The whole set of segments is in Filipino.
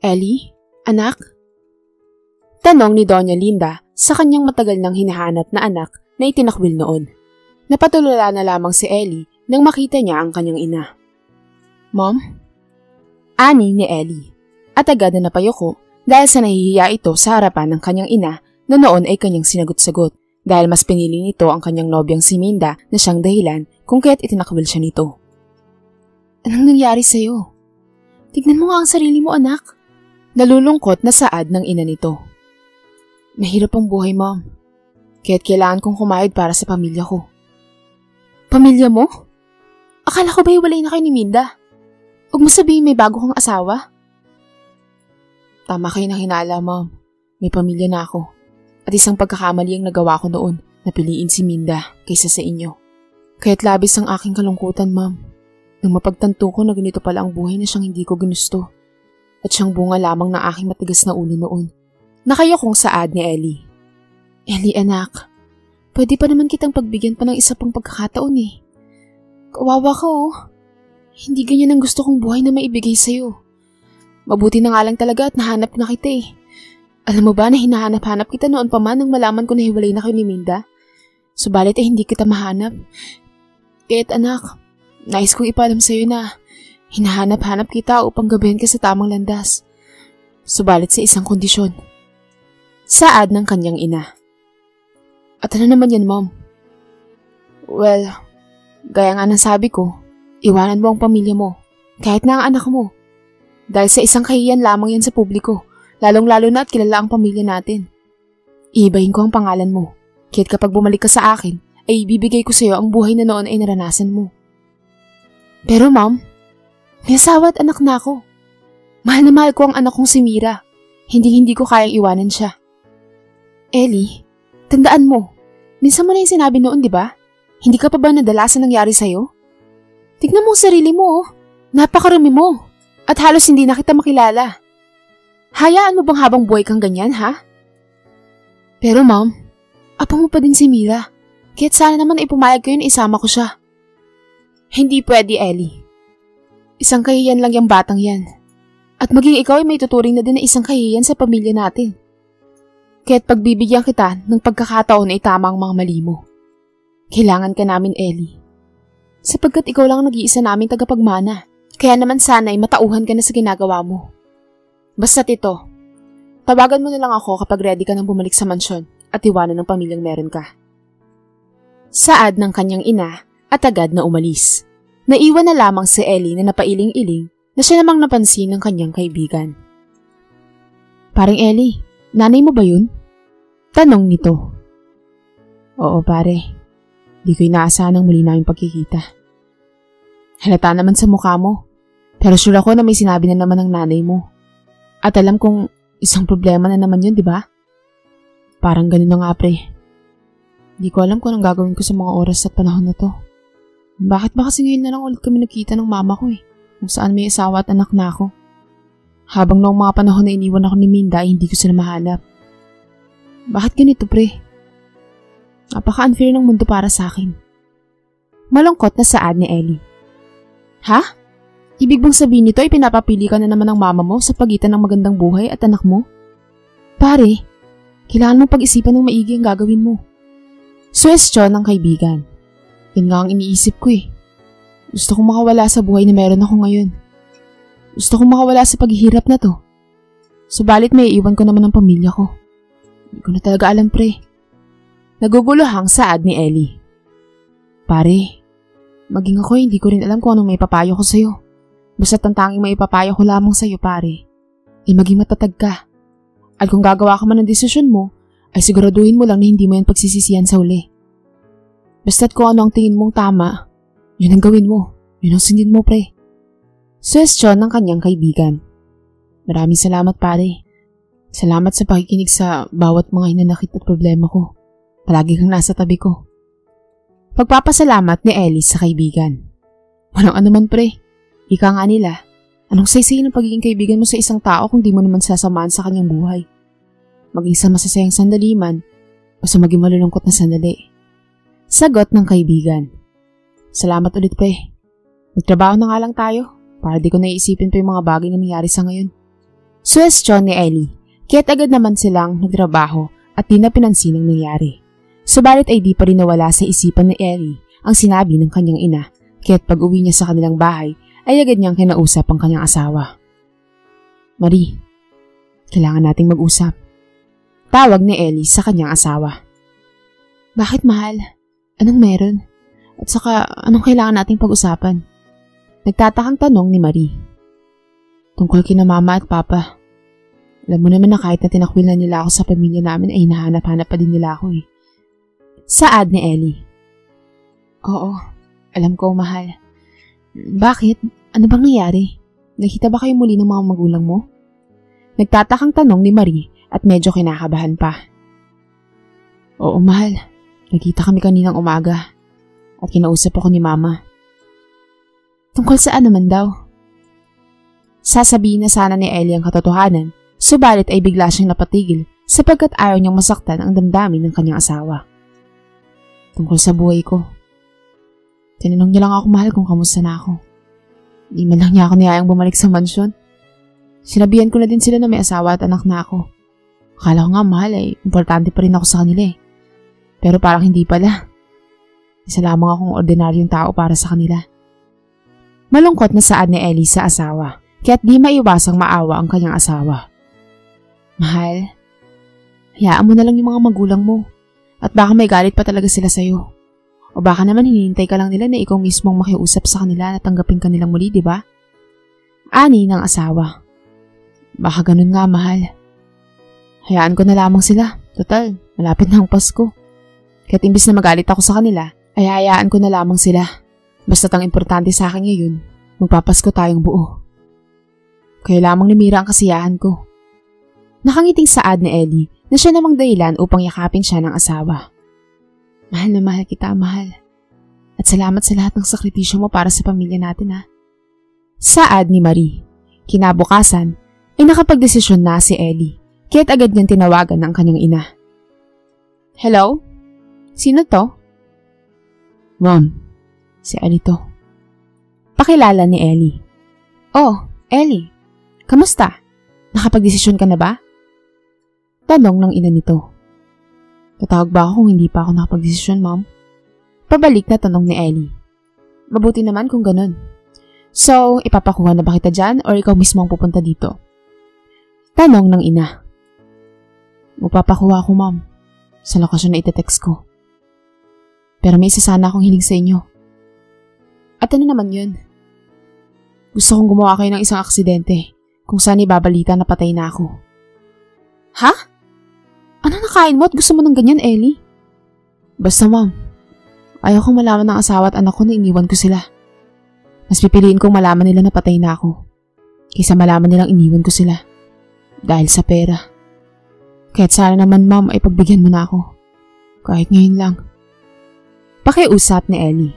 Ellie? Anak? Tanong ni Doña Linda sa kanyang matagal nang hinahanap na anak na itinakwil noon. Napatulala na lamang si Ellie nang makita niya ang kanyang ina. Mom? Ani ni Ellie. At agad na napayuko dahil sa nahihiya ito sa harapan ng kanyang ina na noon ay kanyang sinagot-sagot dahil mas pinili nito ang kanyang nobyang si Minda na siyang dahilan kung kaya't itinakwil siya nito. Anong nangyari sa'yo? Tignan mo nga ang sarili mo, anak. Nalulungkot na saad ng ina nito. Mahirap ang buhay, Mom. Kaya't kailangan kong kumayod para sa pamilya ko. Pamilya mo? Akala ko ba hiwalay na kayo ni Minda? Huwag mo sabihin may bago kang asawa. Tama kayo ng hinala, Mom. May pamilya na ako. At isang pagkakamali ang nagawa ko noon na piliin si Minda kaysa sa inyo. Kaya't labis ang aking kalungkutan, Mom. Nang mapagtanto ko na ganito pala ang buhay na siyang hindi ko ginusto. At siyang bunga lamang ng aking matigas na ulo noon. Nakayokong saad ni Ellie. Ellie, anak. Pwede pa naman kitang pagbigyan pa ng isa pang pagkakataon eh. Kawawa ka oh. Hindi ganyan ang gusto kong buhay na maibigay sa'yo. Mabuti na nga lang talaga at nahanap na kita eh. Alam mo ba na hinahanap-hanap kita noon pa man nang malaman ko na hiwalay na kayo ni Minda? Subalit ay hindi kita mahanap. Kaya't anak, nais kong ipaalam sa'yo na hinahanap-hanap kita upang gabihin ka sa tamang landas. Subalit sa isang kondisyon. Saad ng kanyang ina. At ano naman yan, Mom? Well, gaya nga ng sabi ko, iwanan mo ang pamilya mo, kahit na ang anak mo. Dahil sa isang kahiyan lamang yan sa publiko, lalong-lalo na at kilala ang pamilya natin. Iibahin ko ang pangalan mo, kaya't kapag bumalik ka sa akin, ay ibibigay ko sa iyo ang buhay na noon ay naranasan mo. Pero Mom, may asawa at anak na ako. Mahal na mahal ko ang anak kong si Mira. Hindi ko kayang iwanan siya. Ellie, tandaan mo, minsan mo na yung sinabi noon, di ba? Hindi ka pa ba nadala sa nangyari sa'yo? Tignan mo ang sarili mo, oh. Napakarami mo. At halos hindi na kita makilala. Hayaan mo bang habang buhay kang ganyan, ha? Pero Mom, apa mo pa din si Mira. Kaya't sana naman ipumayag ko yun isama ko siya. Hindi pwede, Ellie. Isang kahiyan lang yung batang yan. At maging ikaw ay may tuturing na din na isang kahiyan sa pamilya natin. Kaya't pagbibigyan kita ng pagkakataon ay tama ang mga mali mo. Kailangan ka namin, Ellie. Sapagkat ikaw lang nag-iisa namin tagapagmana. Kaya naman sana ay matauhan ka na sa ginagawa mo. Basta't ito, tawagan mo na lang ako kapag ready ka nang bumalik sa mansyon at iwanan ng pamilyang meron ka. Saad ng kanyang ina at agad na umalis. Naiwan na lamang si Ellie na napailing-iling na siya namang napansin ng kanyang kaibigan. Paring Ellie, nanay mo ba yun? Tanong nito. Oo pare, di ko inaasahan ang muli naming pagkikita. Halata naman sa mukha mo. Pero sure ako na may sinabi na naman ng nanay mo. At alam kong isang problema na naman yun, di ba? Parang ganun na nga, pre. Di ko alam kung anong gagawin ko sa mga oras at panahon na to. Bakit ba kasi ngayon na lang ulit kami nakita ng mama ko eh, kung saan may asawa at anak na ako. Habang noong mga panahon na iniwan ako ni Minda ay hindi ko sila mahanap. Bakit ganito, pre? Napaka-unfair ng mundo para sa akin. Malungkot na saad ni Ellie. Ha? Ibig bang sabihin nito ay pinapapili ka na naman ng mama mo sa pagitan ng magandang buhay at anak mo? Pare, kailangan mong pag-isipan ng maigi ang gagawin mo. Suwestyon ng kaibigan. Yan nga ang iniisip ko eh. Gusto kong makawala sa buhay na meron ako ngayon. Gusto kong makawala sa paghihirap na to. Subalit may iwan ko naman ang pamilya ko. Hindi ko na talaga alam, pre. Naguguluhang saad ni Ellie. Pare, maging ako hindi ko rin alam kung anong may papayo ko sa'yo. Basta't ang tanging may papayo ko lamang sa'yo, pare, ay maging matatag ka. At kung gagawa ka man ng desisyon mo, ay siguraduhin mo lang na hindi mo yan pagsisisihan sa uli. Basta't kung ano ang tingin mong tama, yun ang gawin mo. Yun ang sundin mo, pre. Suwestyon ng kanyang kaibigan. Maraming salamat, pare. Salamat sa pakikinig sa bawat mga hinanakit at problema ko. Palagi kang nasa tabi ko. Pagpapasalamat ni Ellie sa kaibigan. Walang anuman, pre. Ika nga nila, anong saysay ng pagiging kaibigan mo sa isang tao kung di mo naman sasamaan sa kanyang buhay? Maging sa masasayang sandali man, o sa maging malulungkot na sandali. Sagot ng kaibigan. Salamat ulit, pre. Magtrabaho na nga lang tayo, para di ko naiisipin pa yung mga bagay na nangyari sa ngayon. Suwestyon ni Ellie, kaya't agad naman silang nagtrabaho at di na pinansin ang nangyari. Subalit ay di pa rin nawala sa isipan ni Ellie ang sinabi ng kanyang ina, kaya't pag uwi niya sa kanilang bahay ay agad niyang kinausap ang kanyang asawa. Marie, kailangan nating mag-usap. Tawag ni Ellie sa kanyang asawa. Bakit mahal? Anong meron? At saka anong kailangan nating pag-usapan? Nagtatakang tanong ni Marie. Tungkol kina mama at papa. Alam mo naman na kahit na tinakwil na nila ako sa pamilya namin ay hinahanap-hanap pa din nila ako eh. Saad ni Ellie. Oo, alam ko mahal. Bakit? Ano bang nangyari? Nakita ba kayo muli ng mga magulang mo? Nagtatakang tanong ni Marie at medyo kinakabahan pa. Oo mahal, nakita kami kaninang umaga at kinausap ako ni mama. Tungkol saan naman daw? Sasabihin na sana ni Ellie ang katotohanan, subalit ay bigla siyang napatigil sapagkat ayaw niyang masaktan ang damdamin ng kanyang asawa. Tungkol sa buhay ko. Tinanong niya lang ako mahal kung kamusta na ako. Di man lang niya ako niyayang bumalik sa mansyon. Sinabihan ko na din sila na may asawa at anak na ako. Akala ko nga mahal ay importante pa rin ako sa kanila eh. Pero parang hindi pala. Isa lamang akong ordinaryong tao para sa kanila. Malungkot na saad ni Ellie sa asawa, kaya't di maiwasang maawa ang kanyang asawa. Mahal, hayaan mo na lang yung mga magulang mo at baka may galit pa talaga sila sa'yo. O baka naman hinihintay ka lang nila na ikaw mismong makiusap sa kanila na tanggapin ka nilang muli, di ba? Ani ng asawa. Baka ganun nga, mahal. Hayaan ko na lamang sila. Total, malapit na ang Pasko. Kaya't imbis na magalit ako sa kanila, ay hayaan ko na lamang sila. Basta't ang importante sa akin ngayon, magpapasko tayong buo. Kaya lamang ni Mira ang kasiyahan ko. Nakangiting saad ni Ellie na siya namang dahilan upang yakapin siya ng asawa. Mahal na mahal kita, mahal. At salamat sa lahat ng sakripisyo mo para sa pamilya natin, ha. Saad ni Marie. Kinabukasan, ay nakapagdesisyon na si Ellie, kaya't agad niyang tinawagan ng kanyang ina. Hello? Sino to? Mom, si Ellie to. Pakilala ni Ellie. Oh, Ellie, kamusta? Nakapagdesisyon ka na ba? Tanong ng ina nito. Tatawag ba ako kung hindi pa ako nakapagdesisyon, Mom? Pabalik na tanong ni Ellie. Mabuti naman kung ganun. So, ipapakuha na ba kita dyan or ikaw mismo ang pupunta dito? Tanong ng ina. Mapapakuha ako, Mom. Sa lokasyon na itetext ko. Pero may isa sana akong hiling sa inyo. At ano naman yun? Gusto kong gumawa kayo ng isang aksidente kung saan ibabalita na patay na ako. Ha? Ano nakain mo at gusto mo ng ganyan, Ellie? Basta, Mom. Ayaw kong malaman ng asawa at anak ko na iniwan ko sila. Mas pipiliin kong malaman nila na patay na ako kaysa malaman nilang iniwan ko sila. Dahil sa pera. Kaya't sana naman, Mom, ay pagbigyan mo na ako. Kahit ngayon lang. Pakiusap ni Ellie.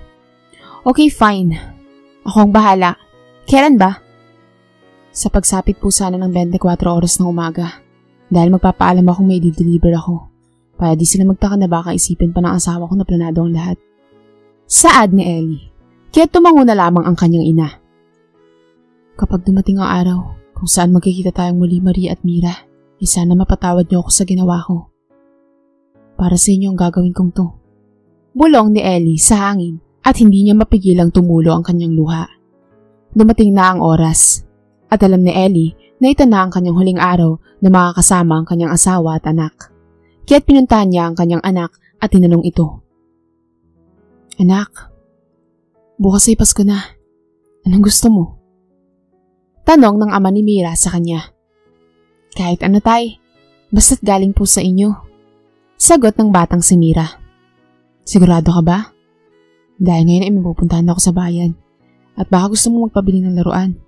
Okay, fine. Ako ang bahala. Kailan ba? Sa pagsapit po sana ng 24 oras ng umaga. Dahil magpapaalam akong may di-deliver ako. Para di sila magtaka na baka isipin pa ng asawa ko na planado ang lahat. Saad ni Ellie. Kaya tumango na lamang ang kanyang ina. Kapag dumating ang araw kung saan magkikita tayong muli, Marie at Mira, ay sana mapatawad niyo ako sa ginawa ko. Para sa inyo ang gagawin kong to. Bulong ni Ellie sa hangin at hindi niya mapigilang tumulo ang kanyang luha. Dumating na ang oras at alam ni Ellie na ito na ang kanyang huling araw na makakasama ang kanyang asawa at anak. Kaya't pinuntahan niya ang kanyang anak at tinanong ito. Anak, bukas ay Pasko na. Anong gusto mo? Tanong ng ama ni Mira sa kanya. Kahit ano tay, basta't galing po sa inyo. Sagot ng batang si Mira. Sigurado ka ba? Dahil ngayon ay mapupuntahan ako sa bayan at baka gusto mo magpabili ng laruan.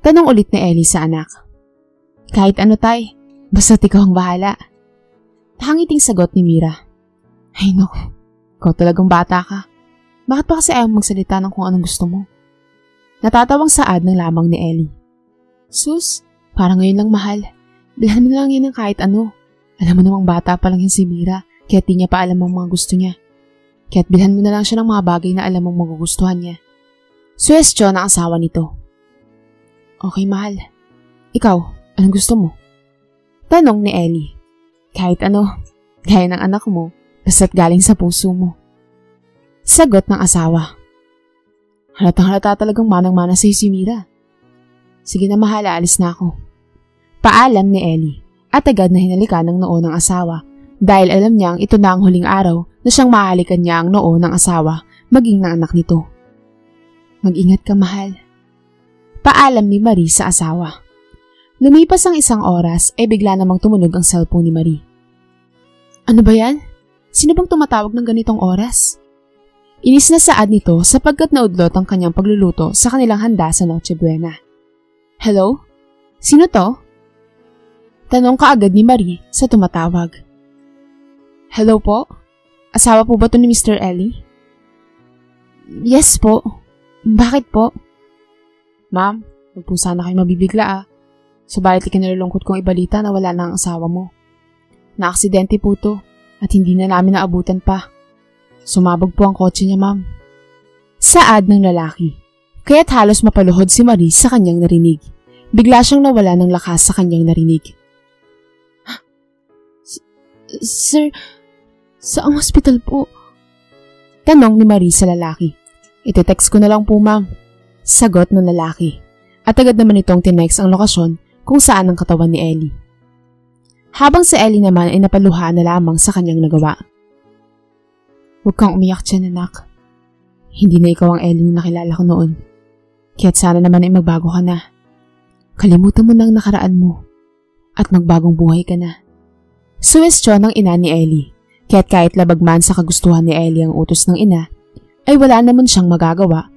Tanong ulit ni Ellie sa anak. Kahit ano tay, basta't ikaw ang bahala. Nakangiting sagot ni Mira. Ay naku, ikaw talagang bata ka. Bakit pa kasi ayaw magsalita ng kung anong gusto mo? Natatawang saad ng lamang ni Ellie. Sus, parang ngayon lang mahal. Bilhan mo na lang yan ng kahit ano. Alam mo namang bata pa lang yan si Mira, kaya di niya pa alam ang mga gusto niya. Kaya't bilhan mo na lang siya ng mga bagay na alam mong magugustuhan niya. Suwestyon ang asawa nito. Okay, mahal. Ikaw, Anong gusto mo? Tanong ni Ellie. Kahit ano, gaya ng anak mo, basta't galing sa puso mo. Sagot ng asawa. Halatang halata talagang manang-mana sa'yo si Mira. Sige na mahal, aalis na ako. Paalam ni Ellie at agad na hinalikan ng noo ng asawa dahil alam niyang ito na ang huling araw na siyang mahalikan niya ang noo ng asawa maging ng anak nito. Mag-ingat ka mahal. Paalam ni Marie sa asawa. Lumipas ang isang oras ay bigla namang tumunog ang cellphone ni Marie. Ano ba yan? Sino bang tumatawag ng ganitong oras? Inis na saad nito sapagkat naudlot ang kanyang pagluluto sa kanilang handa sa Noche Buena. Hello? Sino to? Tanong kaagad ni Marie sa tumatawag. Hello po? Asawa po ba to ni Mr. Ellie? Yes po. Bakit po? Ma'am, huwag po sana kayo mabibigla Subalit ikinalulungkot kong ibalita na wala na ang asawa mo. Naaksidente po to at hindi na namin naabutan pa. Sumabog po ang kotse niya, ma'am. Saad ng lalaki. Kaya't halos mapaluhod si Marie sa kanyang narinig. Bigla siyang nawala ng lakas sa kanyang narinig. Sir, saang hospital po? Tanong ni Marie sa lalaki. Ite-text ko na lang po, ma'am. Sagot ng lalaki. At agad naman itong tinext ang lokasyon kung saan ang katawan ni Ellie. Habang si Ellie naman ay napaluha na lamang sa kanyang nagawa. Huwag kang umiyak dyan, anak. Hindi na ikaw ang Ellie na nakilala ko noon. Kaya't sana naman ay magbago ka na. Kalimutan mo na ang nakaraan mo at magbagong buhay ka na. Suwestyon ng ina ni Ellie. Kaya't kahit labag man sa kagustuhan ni Ellie ang utos ng ina, ay wala naman siyang magagawa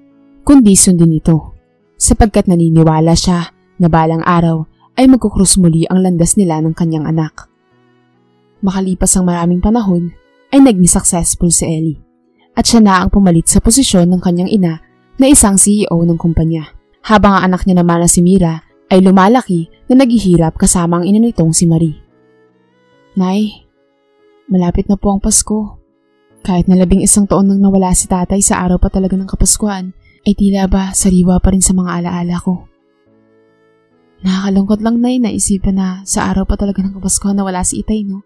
kundi sundin ito. Sapagkat naniniwala siya na balang araw ay magkukrus muli ang landas nila ng kanyang anak. Makalipas ang maraming panahon, ay naging successful si Ellie at siya na ang pumalit sa posisyon ng kanyang ina na isang CEO ng kumpanya. Habang ang anak niya naman na si Mira ay lumalaki na naghihirap kasama ang ina nitong si Marie. Nay, malapit na po ang Pasko. Kahit na 11 taon nang nawala si tatay sa araw pa talaga ng Kapaskuhan, ay tila ba sariwa pa rin sa mga alaala ko. Nakakalungkot lang na isipan na sa araw pa talaga ng Kapaskuhan na wala si itay, no?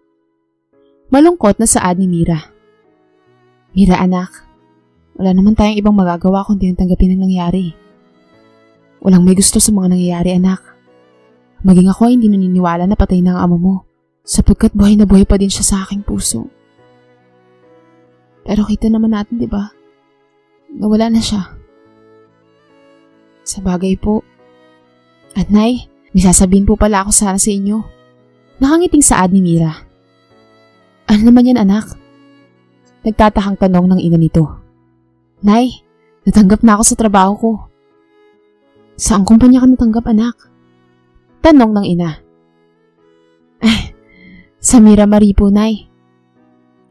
Malungkot na saad ni Mira. Mira anak, wala naman tayong ibang magagawa kundi tanggapin ang nangyari. Walang may gusto sa mga nangyayari anak. Maging ako ay hindi naniniwala na patay na ang ama mo sapagkat buhay na buhay pa din siya sa aking puso. Pero kita naman natin, di ba? Nawala na siya. Sa bagay po. At nay, may sasabihin po pala ako sana sa inyo. Nakangiting saad ni Mira. Ano naman yan anak? Nagtatakang tanong ng ina nito. Nay, natanggap na ako sa trabaho ko. Saang kumpanya ka natanggap anak? Tanong ng ina. Sa Mira Marie po, nay.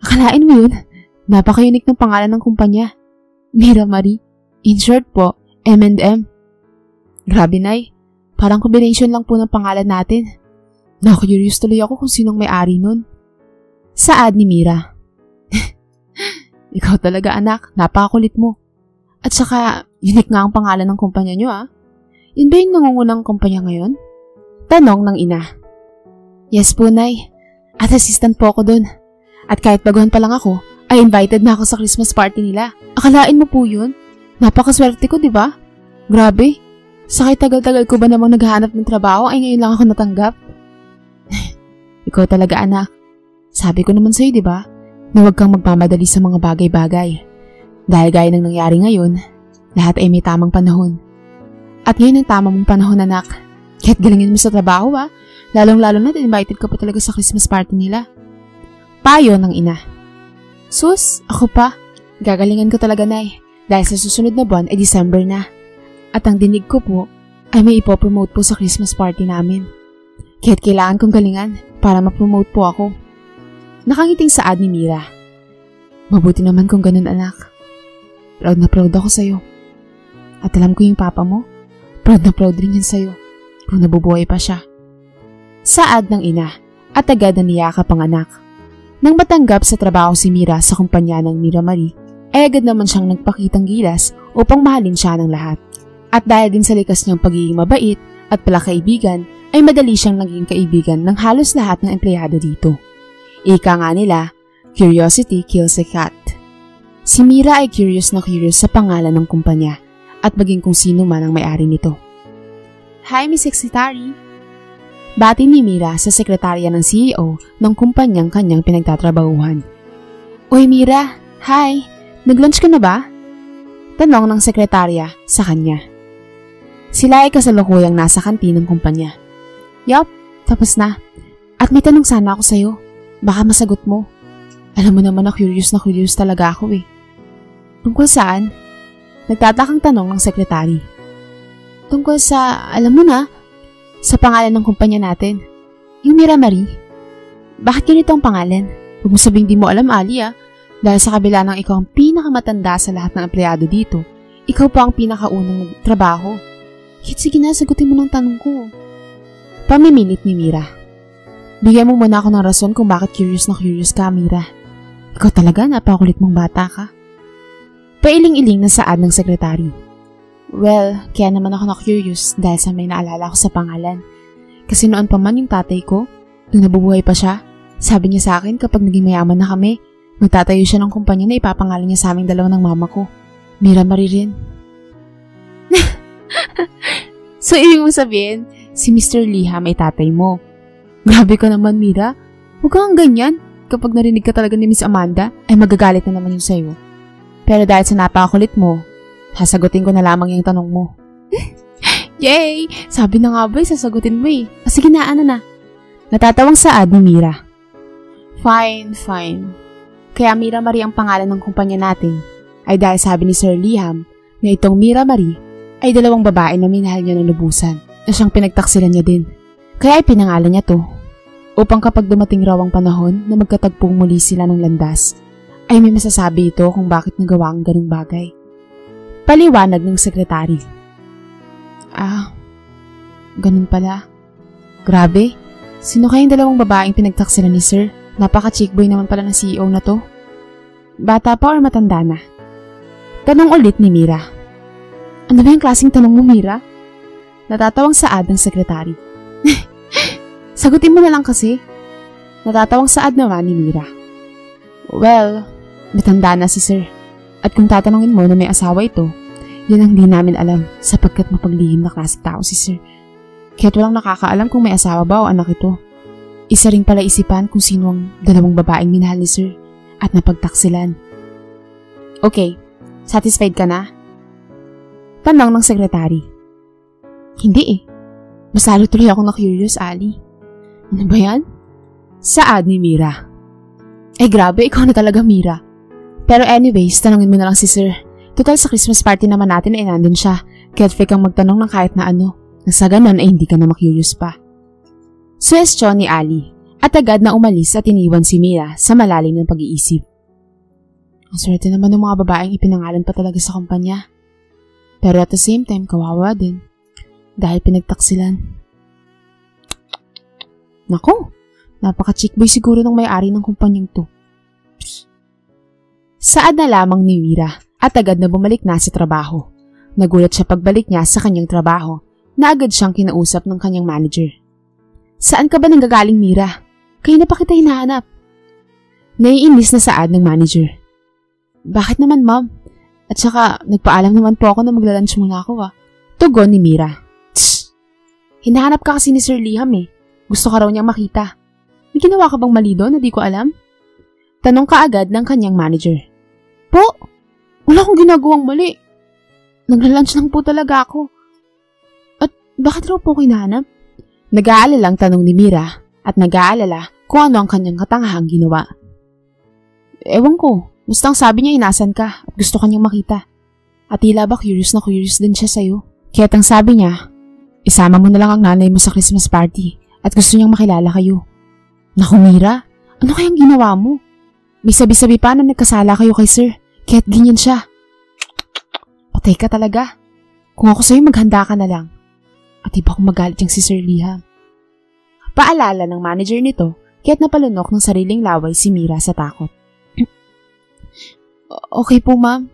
Akalain mo yun? Napaka-unique ng pangalan ng kumpanya. Mira Marie. In short po, M&M. Grabe, nay. Parang combination lang po ng pangalan natin. Naku-curious tuloy ako kung sinong may-ari nun. Saad ni Mira. Ikaw talaga anak, napakakulit mo. At saka, unique nga ang pangalan ng kumpanya nyo Yun ba yung nangungunang kumpanya ngayon? Tanong ng ina. Yes po, nay. At assistant po ako dun. At kahit baguhan pa lang ako, ay invited na ako sa Christmas party nila. Akalain mo po yun? Napakaswerte ko, di ba? Grabe. Sa tagal-tagal ko ba namang naghahanap ng trabaho ay ngayon lang ako natanggap? Ikaw talaga anak. Sabi ko naman sa'yo, di ba? Na huwag kang magmamadali sa mga bagay-bagay. Dahil gaya ng nangyari ngayon, lahat ay may tamang panahon. At ngayon ang tama mong panahon anak. Kaya't galingin mo sa trabaho Lalong-lalo na invited ka pa talaga sa Christmas party nila. Payo ng ina. Sus, ako pa. Gagalingan ko talaga nay. Dahil sa susunod na buwan ay December na. At ang dinig ko po ay may ipopromote po sa Christmas party namin. Kaya't kailangan kong galingan para ma-promote po ako. Nakangiting saad ni Mira. Mabuti naman kung ganun anak. Proud na proud ako sa'yo. At alam ko yung papa mo, proud na proud rin yan sa'yo kung nabubuhay pa siya. Saad ng ina at agad na niyakap ang anak. Nang matanggap sa trabaho si Mira sa kumpanya ng Mira Marie, ay agad naman siyang nagpakitang gilas upang mahalin siya ng lahat. At dahil din sa likas niyang pagiging mabait at palakaibigan, ay madali siyang naging kaibigan ng halos lahat ng empleyado dito. Ika nga nila, curiosity kills a cat. Si Mira ay curious na curious sa pangalan ng kumpanya at maging kung sino man ang may-ari nito. Hi, Miss Secretary! Bati ni Mira sa sekretarya ng CEO ng kumpanyang kanyang pinagtatrabahuhan. Uy Mira, hi! Nag-lunch ka na ba? Tanong ng sekretarya sa kanya. Sila ay kasalukuyang nasa kantin ng kumpanya. Yup, tapos na. At may tanong sana ako sa'yo. Baka masagot mo. Alam mo naman na curious talaga ako eh. Tungkol saan? Nagtatakang tanong ng sekretary. Tungkol sa, alam mo na, sa pangalan ng kumpanya natin. Yung Mira Marie. Bakit ganito ang pangalan? Huwag mo sabing di mo alam, Ali ah. Dahil sa kabila ng ikaw ang pinakamatanda sa lahat ng empleyado dito, ikaw pa ang pinakaunang nagtrabaho. Kit sige na, sagutin mo ng tanong ko. Pamimilit ni Mira. Bigyan mo muna ako ng rason kung bakit curious ka, Mira. Ikaw talaga, napakulit mong bata ka. Pailing-iling na saad ng sekretary. Well, kaya naman ako na-curious dahil sa may naalala ko sa pangalan. Kasi noon pa man yung tatay ko, nung nabubuhay pa siya, sabi niya sa akin kapag naging mayaman na kami, magtatayo siya ng kumpanya na ipapangalan niya sa aming dalawa ng mama ko. Mira Marie rin. So, ibig mo sabihin, si Mr. Liham ay tatay mo. Grabe ka naman, Mira. Huwag kang ganyan. Kapag narinig ka talaga ni Miss Amanda, ay magagalit na naman yung sa'yo. Pero dahil sa napakakulit mo, sasagutin ko na lamang yung tanong mo. Yay! Sabi na nga ba, sasagutin mo eh. Sige na, ano na. Natatawang saad ni Mira. Fine. Kaya Mira Marie ang pangalan ng kumpanya natin ay dahil sabi ni Sir Liham na itong Mira Marie ay dalawang babae na minahal niya ng lubusan na siyang pinagtaksilan niya din. Kaya ay pinangalan niya to upang kapag dumating raw ang panahon na magkatagpong muli sila ng landas, ay may masasabi ito kung bakit nagawa ang ganung bagay. Paliwanag ng sekretary. Ganun pala. Grabe, sino kayang dalawang babaeng pinagtaksilan ni Sir? Napaka-chickboy naman pala ng CEO na to. Bata pa or matanda na? Tanong ulit ni Mira. Ano ba yung klaseng tanong mo, Mira? Natatawang saad ng sekretary. Sagutin mo na lang kasi. Natatawang saad naman ni Mira. Well, matanda na si Sir. At kung tatanungin mo na may asawa ito, yan ang di namin alam sapagkat mapaglihim na klaseng tao si Sir. Kaya't walang nakakaalam kung may asawa ba o anak ito. Isa ring pala isipan kung sino ang dalawang babaeng minahal ni Sir at napagtaksilan. Okay, satisfied ka na? Tanong ng sekretary. Hindi eh. Mas lalo tuloy ako na-curious, Ali. Ano ba yan? Saad ni Mira. Grabe, ikaw na talaga, Mira. Pero anyways, tanongin mo na lang si Sir. Total sa Christmas party naman natin ay nandun siya. Kaya't fake kang magtanong ng kahit na ano. Nang sa ganun ay hindi ka na ma-curious pa. Suwestyon ni Ali at agad na umalis at iniwan si Mira sa malalim ng pag-iisip. Ang swerte naman ng mga babaeng ipinangalan pa talaga sa kumpanya. Pero at the same time, kawawa din. Dahil pinagtaksilan. Nako, napaka-chickboy siguro ng may-ari ng kumpanyang to. Saad na lamang ni Mira at agad na bumalik na sa trabaho. Nagulat siya pagbalik niya sa kanyang trabaho na agad siyang kinausap ng kanyang manager. Saan ka ba nanggagaling, Mira? Kayo na pa kita hinahanap. Naiinis na saad ng manager. Bakit naman, ma'am? At saka, nagpaalam naman po ako na maglalunch muna ako Tugon ni Mira. Tss! Hinahanap ka kasi ni Sir Liham eh. Gusto ka raw niyang makita. May ginawa ka bang mali doon na di ko alam? Tanong ka agad ng kanyang manager. Po? Wala akong ginagawang mali. Naglalunch lang po talaga ako. At bakit raw po hinahanap? Nag-aalalang tanong ni Mira at nag-aalala kung ano ang kanyang katangahang ginawa. Ewan ko. Basta ang sabi niya inasan ka at gusto kanyang makita. At tila ba curious na curious din siya sa'yo. Kaya't ang sabi niya, isama mo na lang ang nanay mo sa Christmas party at gusto niyang makilala kayo. Naku Mira, ano kayang ginawa mo? May sabi-sabi pa na nagkasala kayo kay Sir, kaya't ganyan siya. Patay ka talaga. Kung ako sa'yo maghanda ka na lang. At iba kung magalit yung si Sir Liham. Paalala ng manager nito, kaya't napalunok ng sariling laway si Mira sa takot. Okay po, ma'am.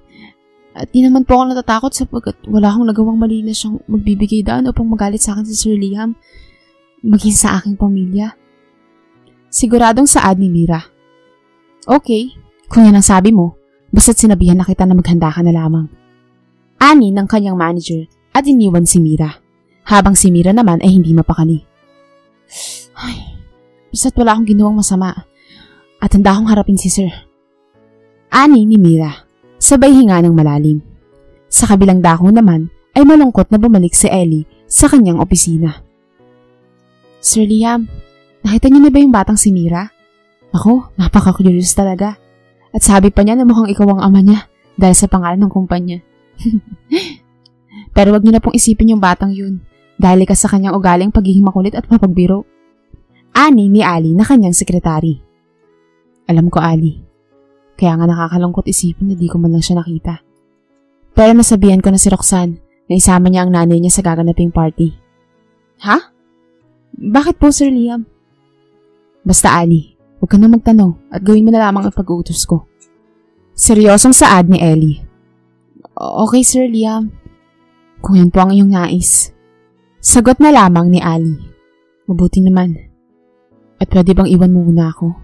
At di naman po ako natatakot sapagkat wala akong nagawang mali na siyang magbibigay daan upang magalit sa akin si Sir Liham. maging sa aking pamilya. Siguradong saad ni Mira. Okay, kung yan ang sabi mo, basta't sinabihan na kita na maghanda ka na lamang. Ani ng kanyang manager at iniwan si Mira, habang si Mira naman ay hindi mapakali. Ay, basta't wala akong ginawang masama at handa akong harapin si Sir. Ani ni Mira, sabay hinga ng malalim. Sa kabilang dako naman ay malungkot na bumalik si Ellie sa kanyang opisina. Sir Liam, nakita niyo na ba yung batang si Mira? Ako, napaka-curious talaga. At sabi pa niya na mukhang ikaw ang ama niya dahil sa pangalan ng kumpanya. Pero wag niyo na pong isipin yung batang yun dahil ka sa kanyang ugaling pagiging makulit at mapagbiro. Ani ni Ali na kanyang sekretary. Alam ko, Ali. Kaya nga nakakalungkot isipin na di ko man lang siya nakita. Pero nasabihan ko na si Roxanne na isama niya ang nanay niya sa gaganaping party. Ha? Bakit po, Sir Liam? Basta, Ali, huwag ka na magtanong at gawin mo na lamang ang pag-uutos ko. Seryosong saad ni Ellie. Okay, Sir Liam. Kung yan po ang iyong nais. Sagot na lamang ni Ali. Mabuti naman. At pwede bang iwan mo muna ako?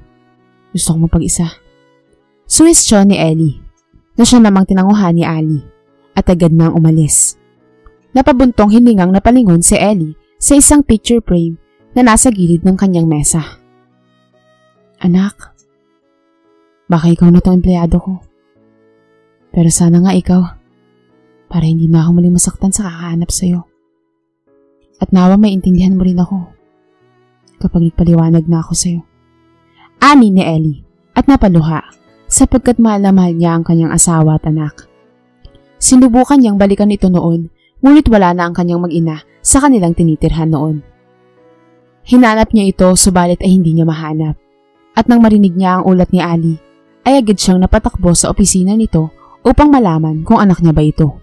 Gusto ko mapag-isa. Suwestyon ni Ellie na siya namang tinanguhan ni Ali at agad nang umalis. Napabuntong hiningang napalingon si Ellie sa isang picture frame na nasa gilid ng kanyang mesa. Anak, baka ikaw na tong empleyado ko. Pero sana nga ikaw, para hindi na ako muling masaktan sa kakahanap sa'yo. At nawa may intindihan mo rin ako kapag nagpaliwanag na ako sa'yo. Ani ni Ellie at napaluha sapagkat mahal na mahal niya ang kanyang asawa at anak. Sinubukan niyang balikan ito noon, ngunit wala na ang kanyang mag-ina sa kanilang tinitirhan noon. Hinanap niya ito subalit ay hindi niya mahanap. At nang marinig niya ang ulat ni Ali, ay agad siyang napatakbo sa opisina nito upang malaman kung anak niya ba ito.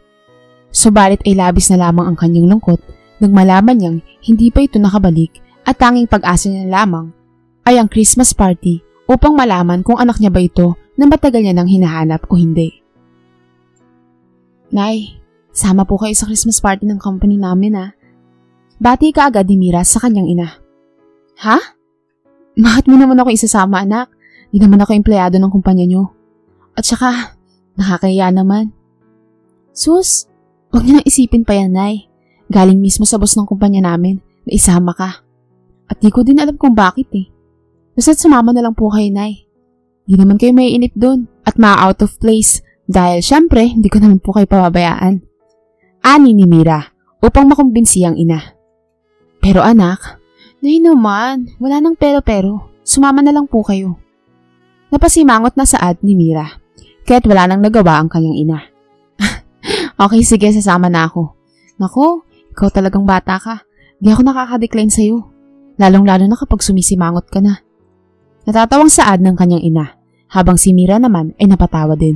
Subalit ay labis na lamang ang kanyang lungkot nang malaman niyang hindi pa ito nakabalik at tanging pag-asa niya lamang ay ang Christmas party upang malaman kung anak niya ba ito na matagal niya nang hinahanap o hindi. Nay, sama po kayo sa Christmas party ng company namin Bati ka agad ni Mira sa kanyang ina. Ha? Bakit mo naman ako isasama, anak? Di naman ako empleyado ng kumpanya nyo. At saka, nakakahiya naman. Sus, huwag niyo nang isipin pa yan, Nay. Galing mismo sa boss ng kumpanya namin na isama ka. At di ko din alam kung bakit Basta't sumama na lang po kayo, Nay. Di naman kayo maiinip doon at ma-out of place dahil syempre hindi ko naman po kayo pababayaan. Ani ni Mira upang makumbinsi ang ina. Pero anak, Nay naman, wala nang pero-pero. Sumama na lang po kayo. Napasimangot na saad ni Mira kaya't wala nang nagawa ang kanyang ina. Okay, sige, sasama na ako. Naku, ikaw talagang bata ka. Di ako nakaka-decline sa'yo. Lalong-lalo na kapag sumisimangot ka na. Natatawang saad ng kanyang ina habang si Mira naman ay napatawa din.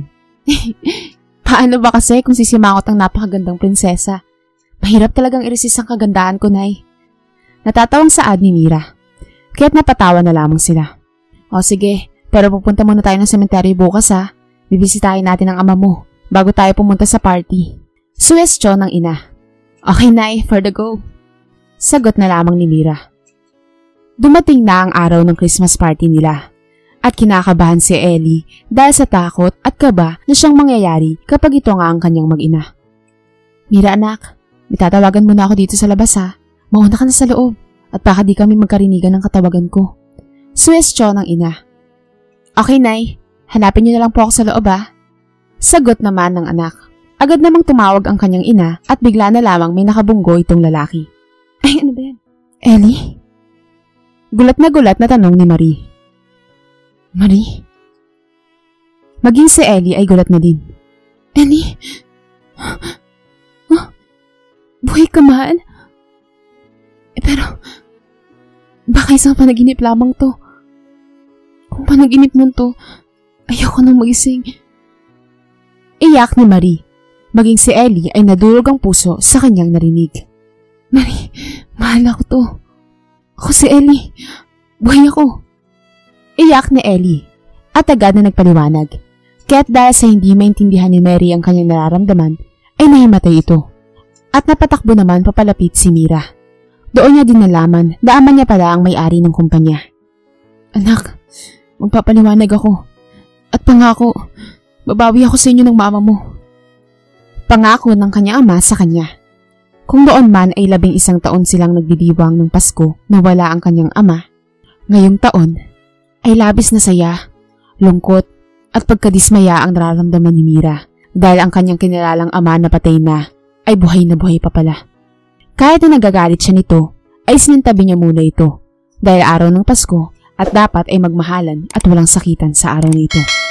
Paano ba kasi kung sisimangot ang napakagandang prinsesa? Mahirap talagang i-resist ang kagandahan ko, Nay. Natatawang saad ni Mira. Kaya't napatawa na lamang sila. O sige, pero pupunta muna tayo ng sementeryo bukas Bibisitahin natin ang ama mo bago tayo pumunta sa party. Suwestyon ng ina. Okay, Nay, for the go. Sagot na lamang ni Mira. Dumating na ang araw ng Christmas party nila. At kinakabahan si Ellie dahil sa takot at kaba na siyang mangyayari kapag ito nga ang kanyang mag-ina. Mira anak, itatawagan mo na ako dito sa labas Mauna ka na sa loob at baka di kami magkarinigan ng katawagan ko. Suwestyon ng ina. Okay, Nay. Hanapin niyo na lang po ako sa loob Sagot naman ng anak. Agad namang tumawag ang kanyang ina at bigla na lamang may nakabunggo itong lalaki. Ay, ano ba yan? Ellie? Gulat na tanong ni Marie. Marie? Maging si Ellie ay gulat na din. Ellie? Buhay ka, mahal? Pero, baka isang panaginip lamang to. Kung panaginip nun to, ayoko nang magising. Iyak ni Marie. Maging si Ellie ay nadurog ang puso sa kanyang narinig. Marie, mahal ako to. Ako si Ellie. Buhay ako. Iyak ni Ellie at agad na nagpaliwanag. Kaya't dahil sa hindi maintindihan ni Mary ang kanyang nararamdaman, ay nahimatay ito. At napatakbo naman papalapit si Mira. Doon niya din nalaman na ama niya pala ang may-ari ng kumpanya. Anak, magpapaliwanag ako. At pangako, babawi ako sa inyo ng mama mo. Pangako ng kanyang ama sa kanya. Kung noon man ay 11 taon silang nagdidiwang ng Pasko na wala ang kanyang ama, ngayong taon ay labis na saya, lungkot at pagkadismaya ang nararamdaman ni Mira dahil ang kanyang kinalalang ama na patay na ay buhay na buhay pa pala. Kahit na nagagalit siya nito, ay sinintabi niya muna ito dahil araw ng Pasko at dapat ay magmahalan at walang sakitan sa araw na ito.